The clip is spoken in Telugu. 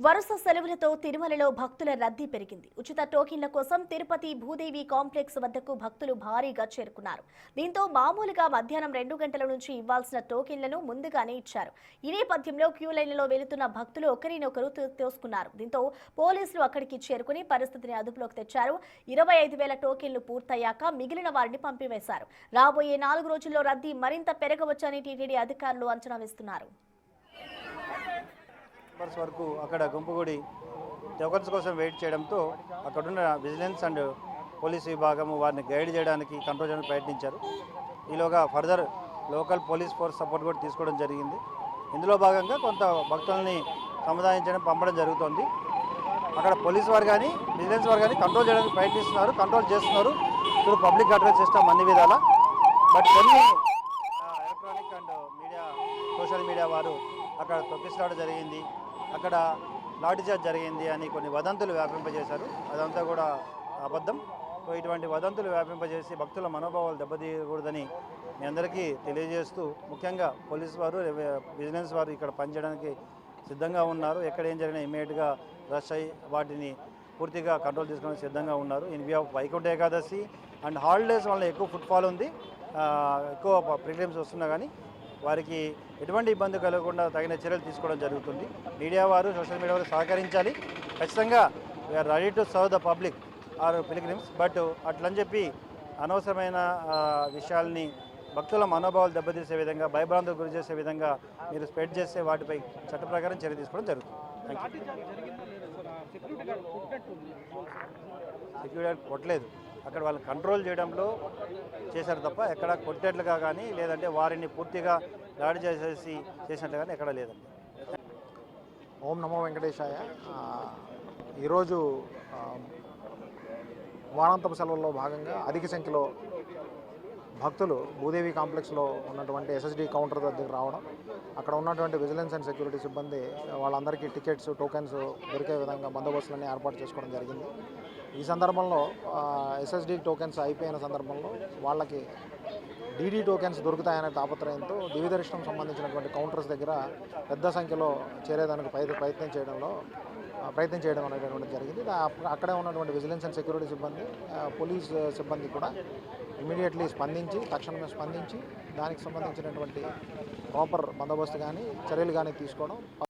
వరుస సెలవులతో తిరుమలలో భక్తుల రద్దీ పెరిగింది. ఉచిత టోకెన్ల కోసం తిరుపతి భూదేవి కాంప్లెక్స్ వద్దకు భక్తులు భారీగా చేరుకున్నారు. దీంతో మామూలుగా మధ్యాహ్నం 2 గంటల నుంచి ఇవ్వాల్సిన టోకెన్లను ముందుగానే ఇచ్చారు. ఈ నేపథ్యంలో క్యూ లైన్లలో వెళుతున్న భక్తులు ఒకరినొకరు తోసుకున్నారు. దీంతో పోలీసులు అక్కడికి చేరుకుని పరిస్థితిని అదుపులోకి తెచ్చారు. 25,000 టోకెన్లు పూర్తయ్యాక మిగిలిన వారిని పంపివేశారు. రాబోయే 4 రోజుల్లో రద్దీ మరింత పెరగవచ్చని టీటీడీ అధికారులు అంచనా వేస్తున్నారు. వరకు అక్కడ గుంపుగూడి టోకన్స్ కోసం వెయిట్ చేయడంతో అక్కడున్న విజిలెన్స్ అండ్ పోలీస్ విభాగం వారిని గైడ్ చేయడానికి కంట్రోల్ చేయడానికి ప్రయత్నించారు. ఈలోగా further local police force support కూడా తీసుకోవడం జరిగింది. ఇందులో భాగంగా కొంత భక్తుల్ని సముదాయించడం పంపడం జరుగుతుంది. అక్కడ పోలీస్ వారు కానీ విజిలెన్స్ వారు కానీ కంట్రోల్ చేయడానికి ప్రయత్నిస్తున్నారు, కంట్రోల్ చేస్తున్నారు ఇప్పుడు పబ్లిక్ అడ్రస్ సిస్టమ్ అన్ని విధాలా. బట్ కొన్ని electronic and media social media వారు అక్కడ తొక్కిసలాట జరిగింది, అక్కడ లాఠీచార్జ్ జరిగింది అని కొన్ని వదంతులు వ్యాపింపజేశారు. అదంతా కూడా అబద్ధం. సో ఇటువంటి వదంతులు వ్యాపింపజేసి భక్తుల మనోభావాలు దెబ్బతీయకూడదని మీ అందరికీ తెలియజేస్తూ, ముఖ్యంగా పోలీసు వారు విజిలెన్స్ వారు ఇక్కడ పనిచేయడానికి సిద్ధంగా ఉన్నారు. ఎక్కడ ఏం జరిగినా ఇమీడియట్గా రష్ అయ్యి వాటిని పూర్తిగా కంట్రోల్ చేసుకోవడానికి సిద్ధంగా ఉన్నారు. In view of Vaikuntha Ekadashi and holidays వల్ల ఎక్కువ ఫుట్ఫాల్ ఉంది, ఎక్కువ ప్రిలిమ్స్ వస్తున్నా కానీ వారికి ఎటువంటి ఇబ్బంది కలగకుండా తగిన చర్యలు తీసుకోవడం జరుగుతుంది. మీడియా వారు సోషల్ మీడియా వారు సహకరించాలి. ఖచ్చితంగా we are ready to serve the public or pilgrims. But అట్లని చెప్పి అనవసరమైన విషయాల్ని భక్తుల మనోభావాలు దెబ్బతీసే విధంగా, భయభ్రాంతులకు గురి చేసే విధంగా మీరు స్ప్రెడ్ చేసే వాటిపై చట్ట ప్రకారం చర్య తీసుకోవడం జరుగుతుంది. సెక్యూరిటీ కొట్టలేదు, అక్కడ వాళ్ళని కంట్రోల్ చేయడంలో చేశారు తప్ప ఎక్కడ కొట్టేట్లుగా కానీ లేదంటే వారిని పూర్తిగా దాడి చేసినట్లు కానీ ఎక్కడ లేదండి. ఓం నమో వెంకటేశాయ. ఈరోజు వారాంతపు సెలవుల్లో భాగంగా అధిక సంఖ్యలో భక్తులు భూదేవి కాంప్లెక్స్లో ఉన్నటువంటి ఎస్ఎస్డి కౌంటర్ దగ్గర రావడం, అక్కడ ఉన్నటువంటి విజిలెన్స్ అండ్ సెక్యూరిటీ సిబ్బంది వాళ్ళందరికీ టికెట్స్, టోకెన్స్ దొరికే విధంగా బందోబస్తులన్నీ ఏర్పాటు చేసుకోవడం జరిగింది. ఈ సందర్భంలో ఎస్ఎస్డి టోకెన్స్ అయిపోయిన సందర్భంలో వాళ్ళకి డీడీ టోకెన్స్ దొరుకుతాయనే తాపత్రయంతో దివ్య దర్శనం సంబంధించినటువంటి కౌంటర్స్ దగ్గర పెద్ద సంఖ్యలో చేరేదానికి ప్రయత్నం చేయడం అనేటటువంటి జరిగింది. అక్కడే ఉన్నటువంటి విజిలెన్స్ అండ్ సెక్యూరిటీ సిబ్బంది, పోలీస్ సిబ్బంది కూడా ఇమీడియట్లీ తక్షణమే స్పందించి దానికి సంబంధించినటువంటి ప్రాపర్ బందోబస్తు కానీ చర్యలు కానీ తీసుకోవడం